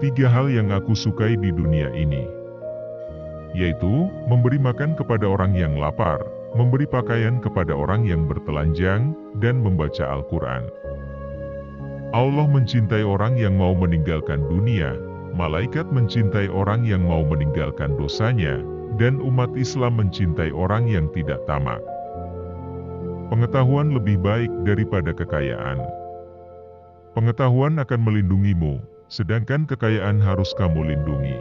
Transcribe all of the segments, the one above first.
3 hal yang aku sukai di dunia ini, yaitu memberi makan kepada orang yang lapar, memberi pakaian kepada orang yang bertelanjang, dan membaca Al-Quran. Allah mencintai orang yang mau meninggalkan dunia, malaikat mencintai orang yang mau meninggalkan dosanya, dan umat Islam mencintai orang yang tidak tamak. Pengetahuan lebih baik daripada kekayaan. Pengetahuan akan melindungimu, sedangkan kekayaan harus kamu lindungi.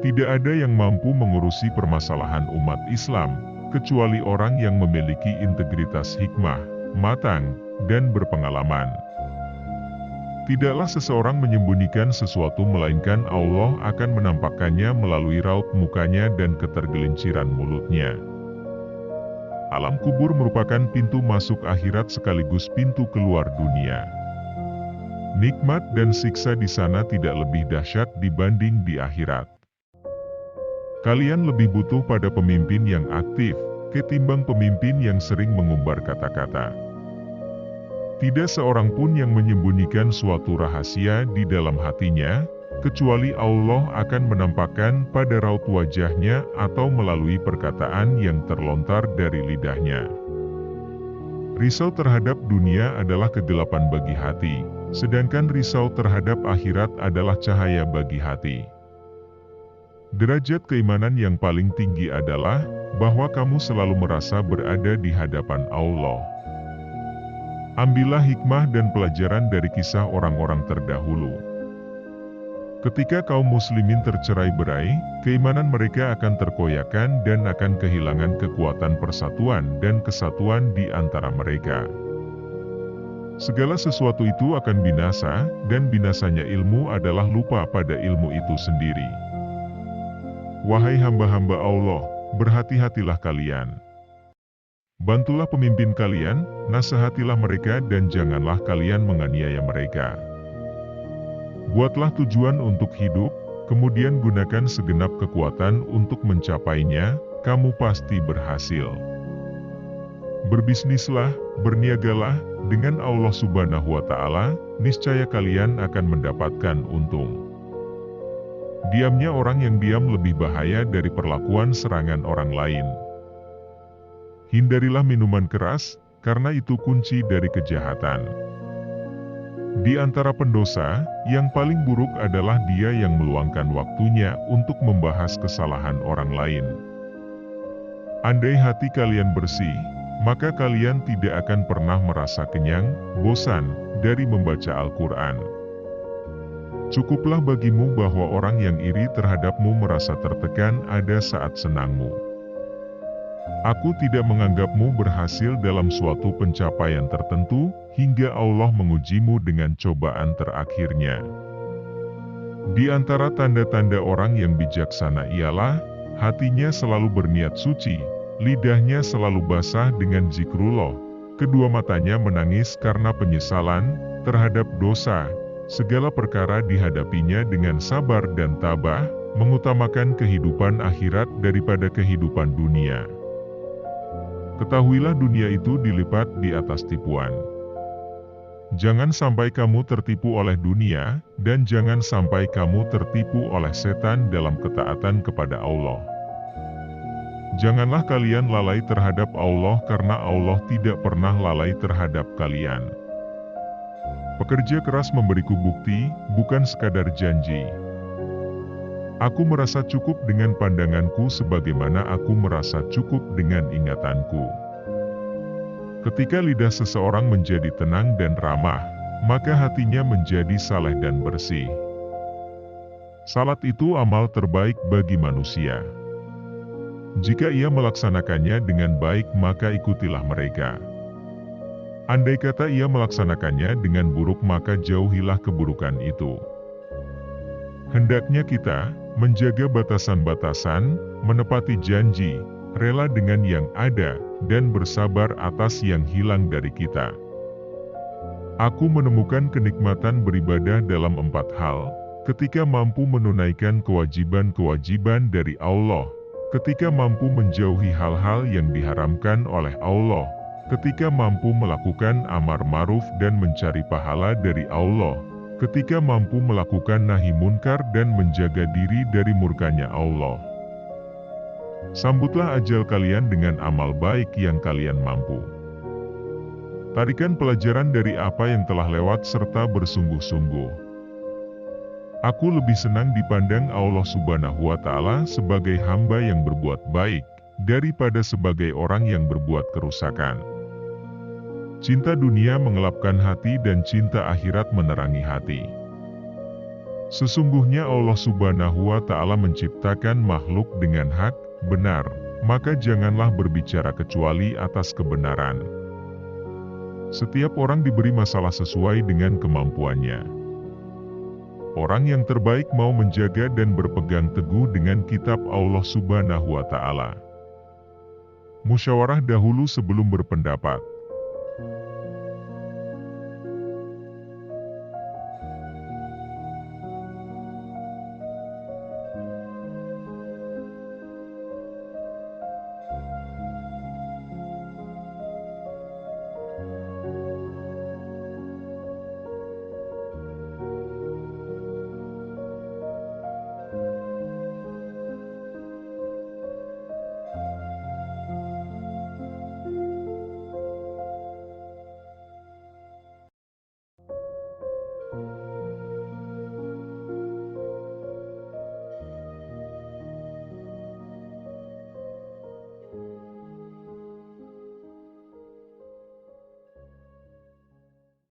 Tidak ada yang mampu mengurusi permasalahan umat Islam, kecuali orang yang memiliki integritas hikmah, matang, dan berpengalaman. Tidaklah seseorang menyembunyikan sesuatu melainkan Allah akan menampakkannya melalui raut mukanya dan ketergelinciran mulutnya. Alam kubur merupakan pintu masuk akhirat sekaligus pintu keluar dunia. Nikmat dan siksa di sana tidak lebih dahsyat dibanding di akhirat. Kalian lebih butuh pada pemimpin yang aktif, ketimbang pemimpin yang sering mengumbar kata-kata. Tidak seorang pun yang menyembunyikan suatu rahasia di dalam hatinya, kecuali Allah akan menampakkan pada raut wajahnya atau melalui perkataan yang terlontar dari lidahnya. Risau terhadap dunia adalah kegelapan bagi hati, sedangkan risau terhadap akhirat adalah cahaya bagi hati. Derajat keimanan yang paling tinggi adalah bahwa kamu selalu merasa berada di hadapan Allah. Ambillah hikmah dan pelajaran dari kisah orang-orang terdahulu. Ketika kaum muslimin tercerai-berai, keimanan mereka akan terkoyakkan dan akan kehilangan kekuatan persatuan dan kesatuan di antara mereka. Segala sesuatu itu akan binasa, dan binasanya ilmu adalah lupa pada ilmu itu sendiri. Wahai hamba-hamba Allah, berhati-hatilah kalian. Bantulah pemimpin kalian, nasihatilah mereka dan janganlah kalian menganiaya mereka. Buatlah tujuan untuk hidup, kemudian gunakan segenap kekuatan untuk mencapainya, kamu pasti berhasil. Berbisnislah, berniagalah, dengan Allah Subhanahu wa Ta'ala, niscaya kalian akan mendapatkan untung. Diamnya orang yang diam lebih bahaya dari perlakuan serangan orang lain. Hindarilah minuman keras, karena itu kunci dari kejahatan. Di antara pendosa, yang paling buruk adalah dia yang meluangkan waktunya untuk membahas kesalahan orang lain. Andai hati kalian bersih, maka kalian tidak akan pernah merasa kenyang, bosan, dari membaca Al-Quran. Cukuplah bagimu bahwa orang yang iri terhadapmu merasa tertekan ada saat senangmu. Aku tidak menganggapmu berhasil dalam suatu pencapaian tertentu, hingga Allah mengujimu dengan cobaan terakhirnya. Di antara tanda-tanda orang yang bijaksana ialah, hatinya selalu berniat suci, lidahnya selalu basah dengan zikrullah, kedua matanya menangis karena penyesalan terhadap dosa, segala perkara dihadapinya dengan sabar dan tabah, mengutamakan kehidupan akhirat daripada kehidupan dunia. Ketahuilah dunia itu dilipat di atas tipuan. Jangan sampai kamu tertipu oleh dunia, dan jangan sampai kamu tertipu oleh setan dalam ketaatan kepada Allah. Janganlah kalian lalai terhadap Allah karena Allah tidak pernah lalai terhadap kalian. Pekerja keras memberiku bukti, bukan sekadar janji. Aku merasa cukup dengan pandanganku sebagaimana aku merasa cukup dengan ingatanku. Ketika lidah seseorang menjadi tenang dan ramah, maka hatinya menjadi saleh dan bersih. Salat itu amal terbaik bagi manusia. Jika ia melaksanakannya dengan baik maka ikutilah mereka. Andai kata ia melaksanakannya dengan buruk maka jauhilah keburukan itu. Hendaknya kita menjaga batasan-batasan, menepati janji, rela dengan yang ada, dan bersabar atas yang hilang dari kita. Aku menemukan kenikmatan beribadah dalam 4 hal, ketika mampu menunaikan kewajiban-kewajiban dari Allah, ketika mampu menjauhi hal-hal yang diharamkan oleh Allah, ketika mampu melakukan amar ma'ruf dan mencari pahala dari Allah, ketika mampu melakukan nahi munkar dan menjaga diri dari murkanya Allah. Sambutlah ajal kalian dengan amal baik yang kalian mampu. Tarikan pelajaran dari apa yang telah lewat serta bersungguh-sungguh. Aku lebih senang dipandang Allah Subhanahu wa Ta'ala sebagai hamba yang berbuat baik, daripada sebagai orang yang berbuat kerusakan. Cinta dunia mengelapkan hati dan cinta akhirat menerangi hati. Sesungguhnya Allah Subhanahu wa Ta'ala menciptakan makhluk dengan hak, benar, maka janganlah berbicara kecuali atas kebenaran. Setiap orang diberi masalah sesuai dengan kemampuannya. Orang yang terbaik mau menjaga dan berpegang teguh dengan kitab Allah Subhanahu wa Ta'ala. Musyawarah dahulu sebelum berpendapat.